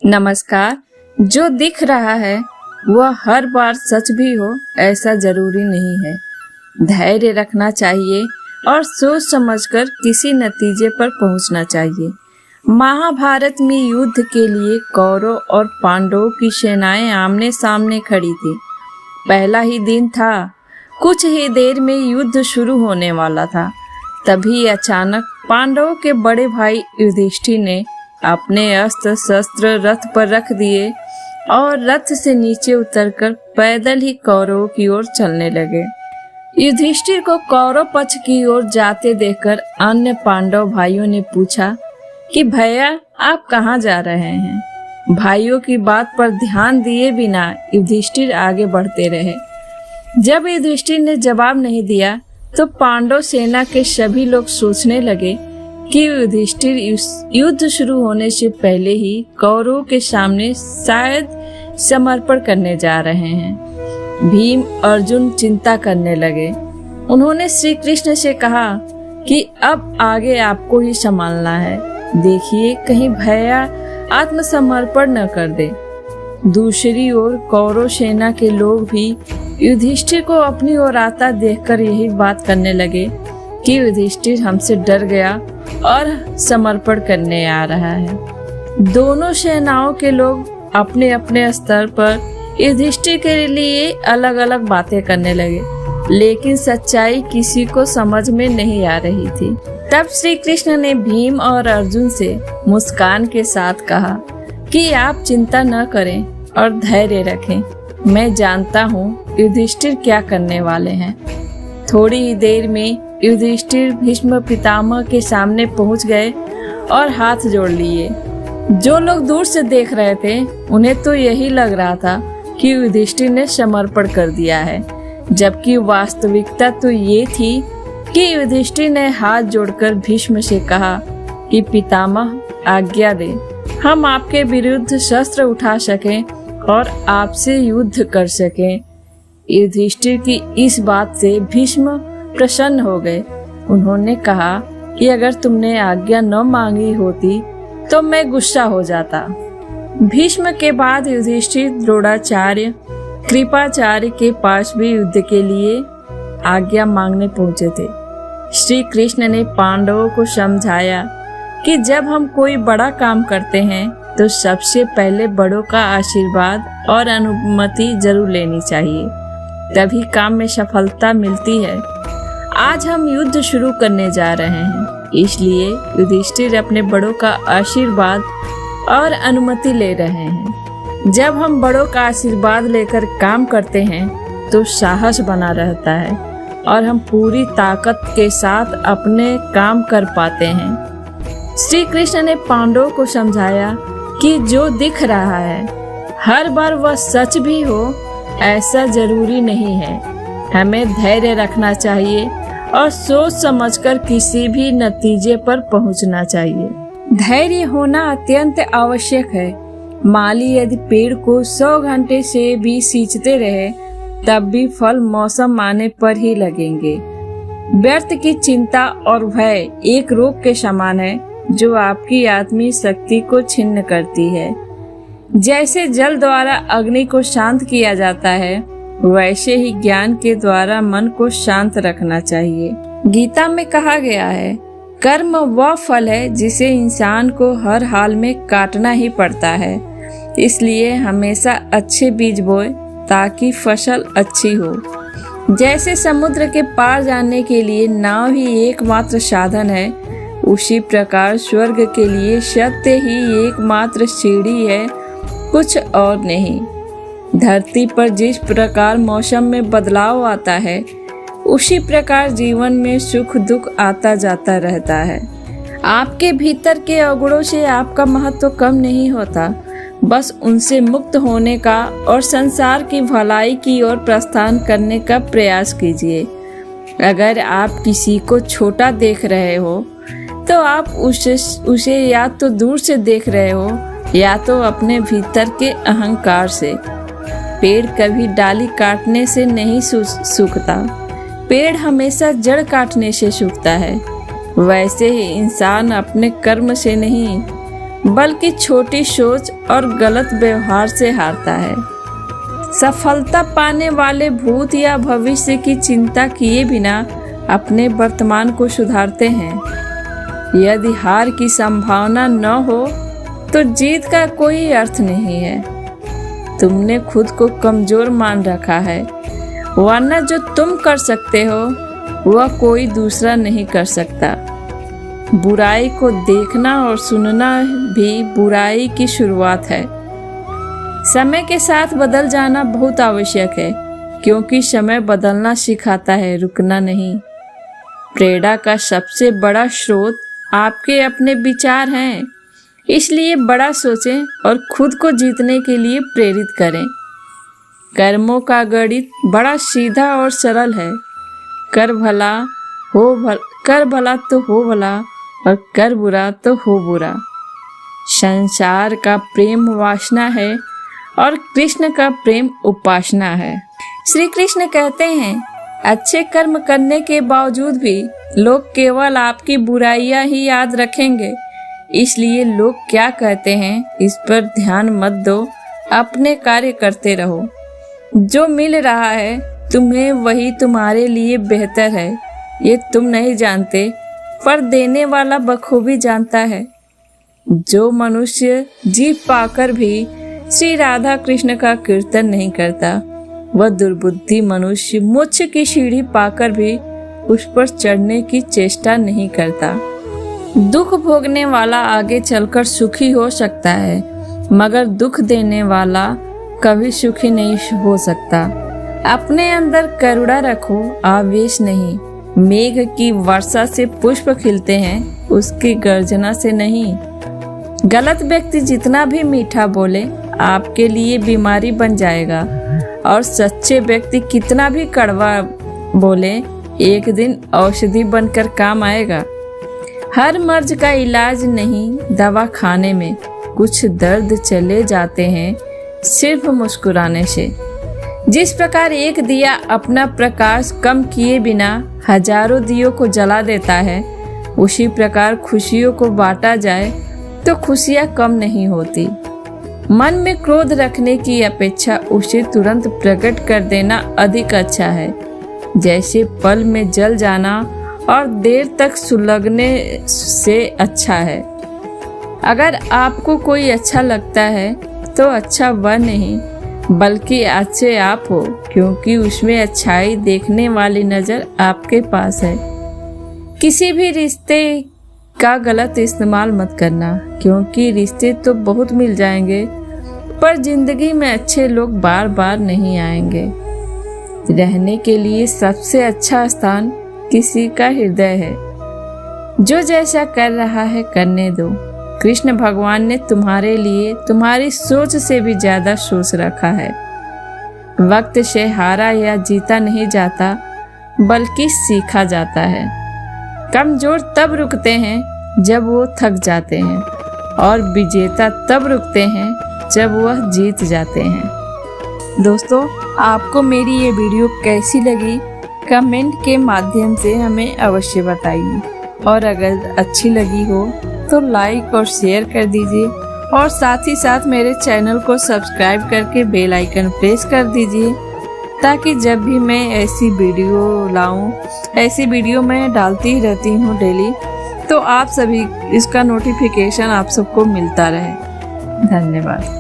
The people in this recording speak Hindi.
नमस्कार। जो दिख रहा है वह हर बार सच भी हो ऐसा जरूरी नहीं है। धैर्य रखना चाहिए और सोच समझकर किसी नतीजे पर पहुंचना चाहिए। महाभारत में युद्ध के लिए कौरव और पांडवों की सेनाएं आमने सामने खड़ी थी। पहला ही दिन था। कुछ ही देर में युद्ध शुरू होने वाला था। तभी अचानक पांडवों के बड़े भाई युधिष्ठिर ने अपने अस्त्र शस्त्र रथ पर रख दिए और रथ से नीचे उतरकर पैदल ही कौरवों की ओर चलने लगे। युधिष्ठिर को कौरव पक्ष की ओर जाते देखकर अन्य पांडव भाइयों ने पूछा कि भैया आप कहाँ जा रहे हैं। भाइयों की बात पर ध्यान दिए बिना युधिष्ठिर आगे बढ़ते रहे। जब युधिष्ठिर ने जवाब नहीं दिया तो पांडव सेना के सभी लोग सोचने लगे कि युधिष्ठिर युद्ध शुरू होने से पहले ही कौरवों के सामने शायद समर्पण करने जा रहे हैं। भीम अर्जुन चिंता करने लगे। उन्होंने श्री कृष्ण से कहा कि अब आगे आपको ही संभालना है। देखिए कहीं भैया आत्मसमर्पण न कर दे। दूसरी ओर कौरव सेना के लोग भी युधिष्ठिर को अपनी ओर आता देखकर यही बात करने लगे कि युधिष्ठिर हमसे डर गया और समर्पण करने आ रहा है। दोनों सेनाओं के लोग अपने अपने स्तर पर युधिष्ठिर के लिए अलग अलग बातें करने लगे, लेकिन सच्चाई किसी को समझ में नहीं आ रही थी। तब श्री कृष्ण ने भीम और अर्जुन से मुस्कान के साथ कहा कि आप चिंता न करें और धैर्य रखें। मैं जानता हूँ युधिष्ठिर क्या करने वाले हैं। थोड़ी ही देर में युधिष्ठिर भीष्म पितामह के सामने पहुंच गए और हाथ जोड़ लिए। जो लोग दूर से देख रहे थे उन्हें तो यही लग रहा था कि युधिष्ठिर ने समर्पण कर दिया है, जबकि वास्तविकता तो ये थी कि युधिष्ठिर ने हाथ जोड़कर भीष्म से कहा कि पितामह आज्ञा दे, हम आपके विरुद्ध शस्त्र उठा सकें और आपसे युद्ध कर सकें। युधिष्ठिर की इस बात से भीष्म प्रसन्न हो गए। उन्होंने कहा कि अगर तुमने आज्ञा न मांगी होती तो मैं गुस्सा हो जाता। भीष्म के बाद युधिष्ठिर द्रोणाचार्य कृपाचार्य के पास भी युद्ध के लिए आज्ञा मांगने पहुंचे थे। श्री कृष्ण ने पांडवों को समझाया कि जब हम कोई बड़ा काम करते हैं तो सबसे पहले बड़ों का आशीर्वाद और अनुमति जरूर लेनी चाहिए, तभी काम में सफलता मिलती है। आज हम युद्ध शुरू करने जा रहे हैं, इसलिए युधिष्ठिर अपने बड़ों का आशीर्वाद और अनुमति ले रहे हैं। जब हम बड़ों का आशीर्वाद लेकर काम करते हैं तो साहस बना रहता है और हम पूरी ताकत के साथ अपने काम कर पाते हैं। श्री कृष्ण ने पांडवों को समझाया कि जो दिख रहा है हर बार वह सच भी हो ऐसा जरूरी नहीं है। हमें धैर्य रखना चाहिए और सोच समझकर किसी भी नतीजे पर पहुंचना चाहिए। धैर्य होना अत्यंत आवश्यक है। माली यदि पेड़ को 100 घंटे से भी सींचते रहे तब भी फल मौसम आने पर ही लगेंगे। व्यर्थ की चिंता और भय एक रोग के समान है जो आपकी आत्मीय शक्ति को छिन्न करती है। जैसे जल द्वारा अग्नि को शांत किया जाता है, वैसे ही ज्ञान के द्वारा मन को शांत रखना चाहिए। गीता में कहा गया है, कर्म वह फल है जिसे इंसान को हर हाल में काटना ही पड़ता है। इसलिए हमेशा अच्छे बीज बोए ताकि फसल अच्छी हो। जैसे समुद्र के पार जाने के लिए नाव ही एकमात्र साधन है, उसी प्रकार स्वर्ग के लिए सत्य ही एकमात्र सीढ़ी है, कुछ और नहीं। धरती पर जिस प्रकार मौसम में बदलाव आता है, उसी प्रकार जीवन में सुख दुख आता जाता रहता है। आपके भीतर के अवगुणों से आपका महत्व कम नहीं होता, बस उनसे मुक्त होने का और संसार की भलाई की ओर प्रस्थान करने का प्रयास कीजिए। अगर आप किसी को छोटा देख रहे हो तो आप उसे या तो दूर से देख रहे हो या तो अपने भीतर के अहंकार से। पेड़ कभी डाली काटने से नहीं सूखता, पेड़ हमेशा जड़ काटने से सूखता है। वैसे ही इंसान अपने कर्म से नहीं बल्कि छोटी सोच और गलत व्यवहार से हारता है। सफलता पाने वाले भूत या भविष्य की चिंता किए बिना अपने वर्तमान को सुधारते हैं। यदि हार की संभावना न हो तो जीत का कोई अर्थ नहीं है। तुमने खुद को कमजोर मान रखा है, वरना जो तुम कर सकते हो वह कोई दूसरा नहीं कर सकता। बुराई को देखना और सुनना भी बुराई की शुरुआत है। समय के साथ बदल जाना बहुत आवश्यक है, क्योंकि समय बदलना सिखाता है, रुकना नहीं। प्रेरणा का सबसे बड़ा स्रोत आपके अपने विचार हैं, इसलिए बड़ा सोचें और खुद को जीतने के लिए प्रेरित करें। कर्मों का गणित बड़ा सीधा और सरल है। कर भला तो हो भला और कर बुरा तो हो बुरा। संसार का प्रेम वासना है और कृष्ण का प्रेम उपासना है। श्री कृष्ण कहते हैं, अच्छे कर्म करने के बावजूद भी लोग केवल आपकी बुराइयां ही याद रखेंगे। इसलिए लोग क्या कहते हैं इस पर ध्यान मत दो, अपने कार्य करते रहो। जो मिल रहा है तुम्हें वही तुम्हारे लिए बेहतर है, ये तुम नहीं जानते, पर देने वाला बखूबी जानता है। जो मनुष्य जीत पाकर भी श्री राधा कृष्ण का कीर्तन नहीं करता, वह दुर्बुद्धि मनुष्य मोक्ष की सीढ़ी पाकर भी उस पर चढ़ने की चेष्टा नहीं करता। दुख भोगने वाला आगे चलकर सुखी हो सकता है, मगर दुख देने वाला कभी सुखी नहीं हो सकता। अपने अंदर करुणा रखो, आवेश नहीं। मेघ की वर्षा से पुष्प खिलते हैं, उसकी गर्जना से नहीं। गलत व्यक्ति जितना भी मीठा बोले आपके लिए बीमारी बन जाएगा, और सच्चे व्यक्ति कितना भी कड़वा बोले एक दिन औषधि बनकर काम आएगा। हर मर्ज का इलाज नहीं दवा खाने में, कुछ दर्द चले जाते हैं सिर्फ मुस्कुराने से। जिस प्रकार एक दिया अपना प्रकाश कम किए बिना हजारों दियों को जला देता है, उसी प्रकार खुशियों को बांटा जाए तो खुशियां कम नहीं होती। मन में क्रोध रखने की अपेक्षा उसे तुरंत प्रकट कर देना अधिक अच्छा है। जैसे पल में जल जाना और देर तक सुलगने से अच्छा है। अगर आपको कोई अच्छा लगता है तो अच्छा वह नहीं बल्कि अच्छे आप हो, क्योंकि उसमें अच्छाई देखने वाली नजर आपके पास है। किसी भी रिश्ते का गलत इस्तेमाल मत करना, क्योंकि रिश्ते तो बहुत मिल जाएंगे पर जिंदगी में अच्छे लोग बार बार नहीं आएंगे। रहने के लिए सबसे अच्छा स्थान किसी का हृदय है। जो जैसा कर रहा है करने दो। कृष्ण भगवान ने तुम्हारे लिए तुम्हारी सोच से भी ज्यादा सोच रखा है। वक्त से हारा या जीता नहीं जाता, बल्कि सीखा जाता है। कमजोर तब रुकते हैं जब वो थक जाते हैं, और विजेता तब रुकते हैं जब वह जीत जाते हैं। दोस्तों, आपको मेरी ये वीडियो कैसी लगी कमेंट के माध्यम से हमें अवश्य बताइए, और अगर अच्छी लगी हो तो लाइक और शेयर कर दीजिए, और साथ ही साथ मेरे चैनल को सब्सक्राइब करके बेल आइकन प्रेस कर दीजिए, ताकि जब भी मैं ऐसी वीडियो लाऊं, ऐसी वीडियो मैं डालती रहती हूं डेली, तो आप सभी इसका नोटिफिकेशन आप सबको मिलता रहे। धन्यवाद।